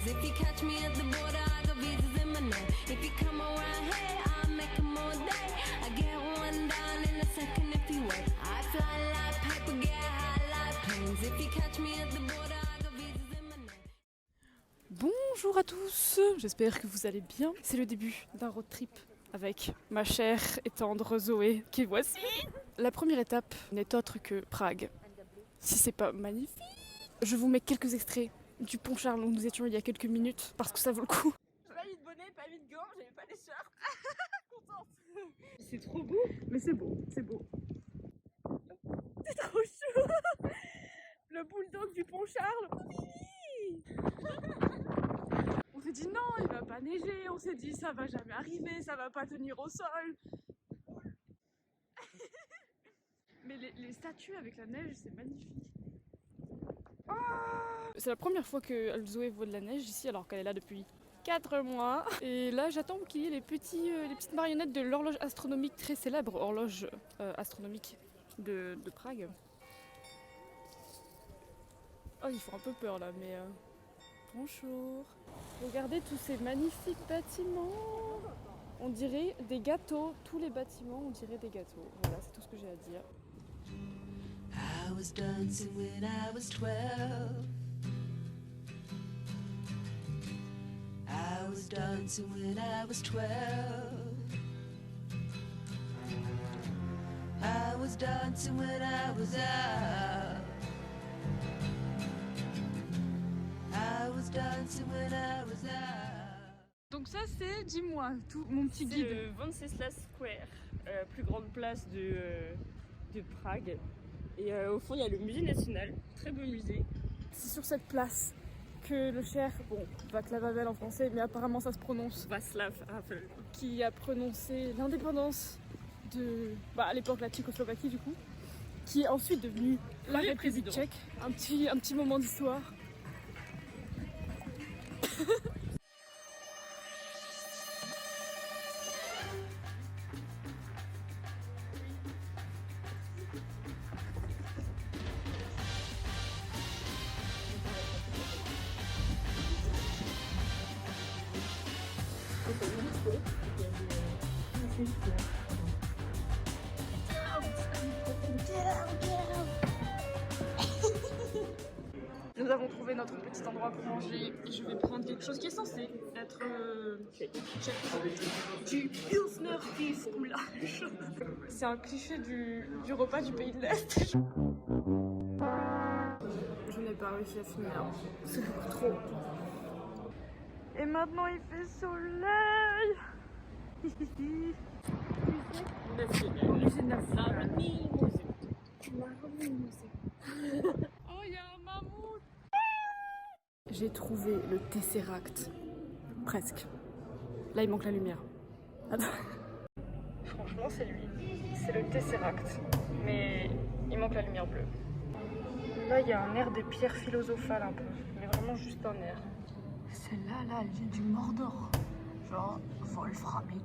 planes. If you catch me at the border, I got visas in my name. If you come around here, I'll make 'em all day. I get one down in a second if you wait. I fly like paper, get high like planes. If you catch me at the border, I got visas in my name. Bonjour à tous, j'espère que vous allez bien. C'est le début d'un road trip avec ma chère et tendre Zoé qui voici. La première étape n'est autre que Prague. Si c'est pas magnifique. Je vous mets quelques extraits du pont Charles où nous étions il y a quelques minutes parce que ça vaut le coup. J'avais mis de bonnet, pas mis de gants, j'avais pas d'écharpe. Contente. C'est trop beau. Mais c'est beau, c'est beau. C'est trop chaud. Le bulldog du pont Charles. Oui. On s'est dit non, il va pas neiger. On s'est dit ça va jamais arriver, ça va pas tenir au sol. Mais les statues avec la neige, c'est magnifique. Oh, c'est la première fois que Zoé voit de la neige ici alors qu'elle est là depuis 4 mois. Et là j'attends qu'il y ait les petites marionnettes de l'horloge astronomique, très célèbre horloge astronomique de Prague. Oh, ils font un peu peur là, mais bonjour. Regardez tous ces magnifiques bâtiments. On dirait des gâteaux. Tous les bâtiments, on dirait des gâteaux. Voilà, c'est tout ce que j'ai à dire. I was dancing when I was 12. I was dancing when I was 12. I was dancing when I was out. I was dancing when I was out. Donc ça c'est, dis-moi, tout mon petit guide. C'est le Wenceslas Square, plus grande place de Prague. Et au fond, il y a le musée national, très beau musée. C'est sur cette place que le cher, bon, Václav Havel en français, mais apparemment ça se prononce, Václav Havel, qui a prononcé l'indépendance de, à l'époque la Tchécoslovaquie du coup, qui est ensuite devenue la République tchèque. Un petit moment d'histoire. Nous avons trouvé notre petit endroit pour manger et je vais prendre quelque chose qui est censé être du Pilsner Fischgulasch. C'est un cliché du repas du pays de l'Est. Je n'ai pas réussi à finir, c'est beaucoup trop. Et maintenant il fait soleil. Musée national. Oh, il y a un mammouth. J'ai trouvé le Tesseract. Presque. Là, il manque la lumière. Attends. Franchement, c'est lui. C'est le Tesseract. Mais il manque la lumière bleue. Là, il y a un air de pierre philosophale un peu. Mais vraiment juste un air. C'est là, l'île du Mordor. Genre, Wolframit.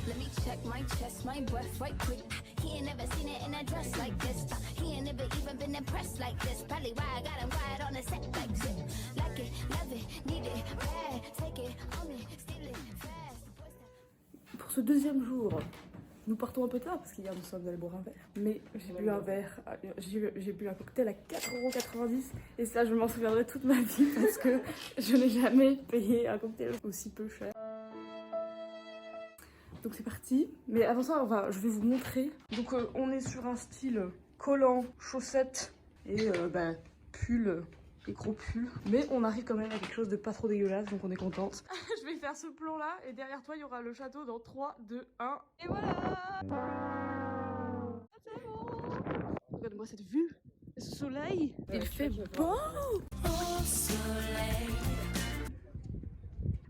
Let me check my chest, my breath right quick. He ain't never seen it in a dress like this. He ain't never even been impressed like this. Probably why I got him quiet on the set like this. Like it, love it, need it, bad. Take it, own it, steal it, fast. Pour ce deuxième jour, nous partons un peu tard parce qu'hier nous sommes allés boire un verre. Mais j'ai bu un verre, j'ai bu un cocktail à 4,90 € et ça je m'en souviendrai toute ma vie parce que je n'ai jamais payé un cocktail aussi peu cher. Donc c'est parti, mais avant ça je vais vous montrer. Donc on est sur un style collant, chaussettes et pull et gros pull. Mais on arrive quand même à quelque chose de pas trop dégueulasse, donc on est contente. Je vais faire ce plan là et derrière toi il y aura le château dans 3, 2, 1. Et voilà. C'est bon. Regarde-moi cette vue. Soleil, il fait beau. Au soleil.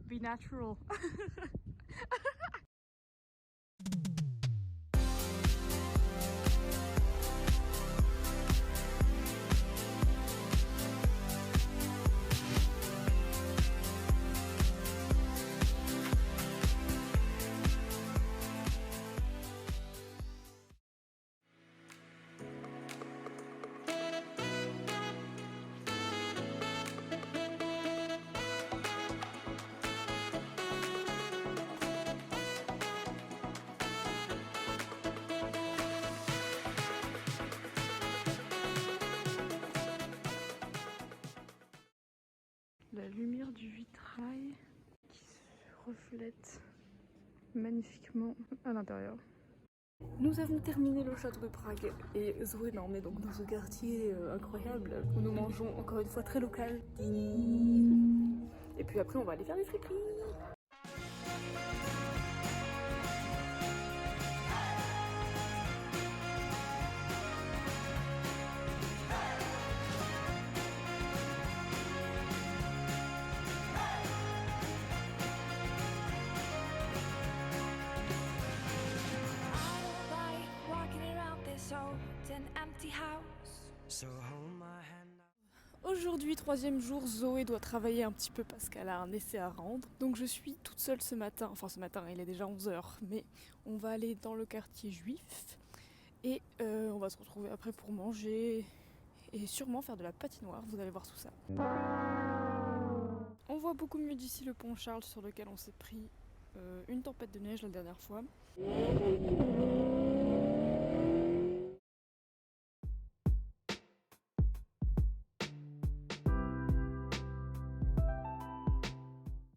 Be natural. La lumière du vitrail qui se reflète magnifiquement à l'intérieur. Nous avons terminé le château de Prague et Zoé m'a emmené donc dans ce quartier incroyable où nous mangeons encore une fois très local. Et puis après on va aller faire des friperies. I don't like walking around this old and empty house. So hold my hand now. Aujourd'hui, troisième jour, Zoé doit travailler un petit peu parce qu'elle a un essai à rendre. Donc je suis toute seule ce matin, enfin ce matin il est déjà 11h, mais on va aller dans le quartier juif et on va se retrouver après pour manger et sûrement faire de la patinoire, vous allez voir tout ça. On voit beaucoup mieux d'ici le pont Charles sur lequel on s'est pris une tempête de neige la dernière fois.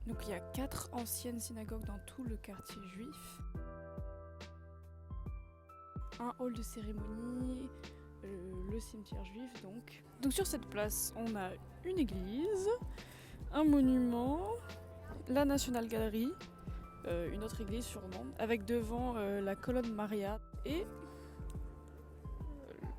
Donc il y a 4 anciennes synagogues dans tout le quartier juif. Un hall de cérémonie, le cimetière juif donc. Donc sur cette place, on a une église, un monument, la National Gallery, une autre église sûrement, avec devant la colonne Maria et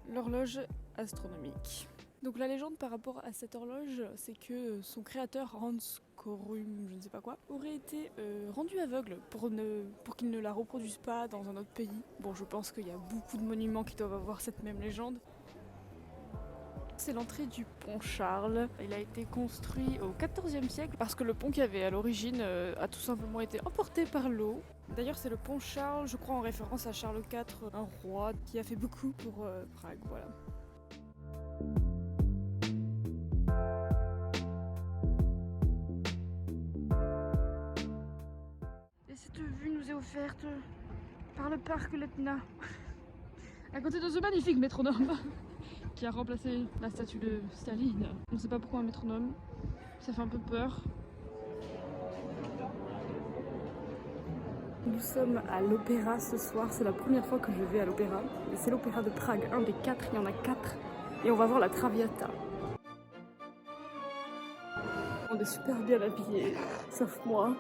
l'horloge astronomique. Donc la légende par rapport à cette horloge, c'est que son créateur Hans Korum, je ne sais pas quoi, aurait été rendu aveugle pour qu'il ne la reproduise pas dans un autre pays. Bon, je pense qu'il y a beaucoup de monuments qui doivent avoir cette même légende. C'est l'entrée du pont Charles. Il a été construit au XIVe siècle parce que le pont qu'il y avait à l'origine a tout simplement été emporté par l'eau. D'ailleurs, c'est le pont Charles, je crois en référence à Charles IV, un roi qui a fait beaucoup pour Prague, voilà. Et cette vue nous est offerte par le parc Letna, à côté de ce magnifique métronome qui a remplacé la statue de Staline. On ne sait pas pourquoi un métronome, ça fait un peu peur. Nous sommes à l'opéra ce soir, c'est la première fois que je vais à l'opéra. C'est l'opéra de Prague, un des 4, il y en a 4. Et on va voir la Traviata. On est super bien habillés, sauf moi.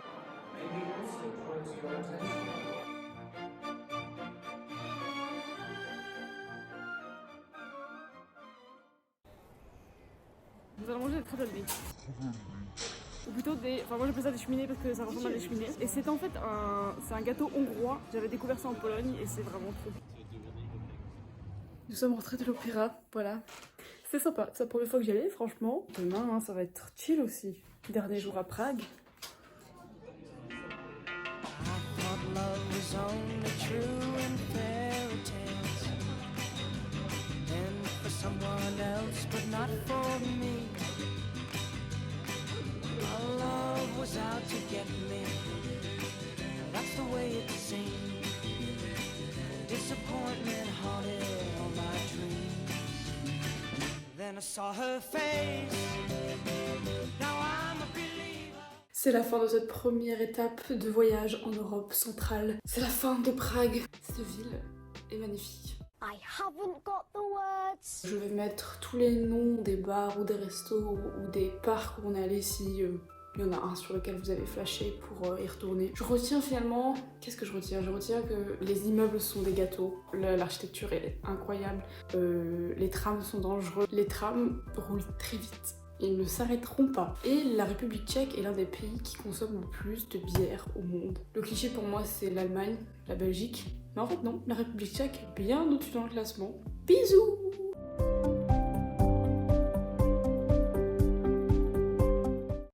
Nous allons manger des travelling. Ou plutôt des... Enfin moi j'appelle ça des cheminées parce que ça ressemble à des cheminées. Et c'est en fait un gâteau hongrois. J'avais découvert ça en Pologne et c'est vraiment trop bon. Nous sommes rentrés de l'opéra, voilà. C'est sympa, c'est la première fois que j'y allais franchement. Demain hein, ça va être chill aussi. Dernier jour à Prague. Love was only true in fairy tales, and for someone else, but not for me. Our love was out to get me. That's the way it seemed. Disappointment haunted all my dreams. Then I saw her face. Now I'm a believer. C'est la fin de cette première étape de voyage en Europe centrale. C'est la fin de Prague. Cette ville est magnifique. I haven't got the words. Je vais mettre tous les noms des bars ou des restos ou des parcs où on est allé si Il y en a un sur lequel vous avez flashé pour y retourner. Je retiens finalement... Qu'est-ce que je retiens? Je retiens que les immeubles sont des gâteaux, l'architecture est incroyable, les trams sont dangereux, les trams roulent très vite. Ils ne s'arrêteront pas. Et la République tchèque est l'un des pays qui consomme le plus de bière au monde. Le cliché pour moi c'est l'Allemagne, la Belgique. Mais en fait non, la République tchèque est bien au-dessus dans le classement. Bisous!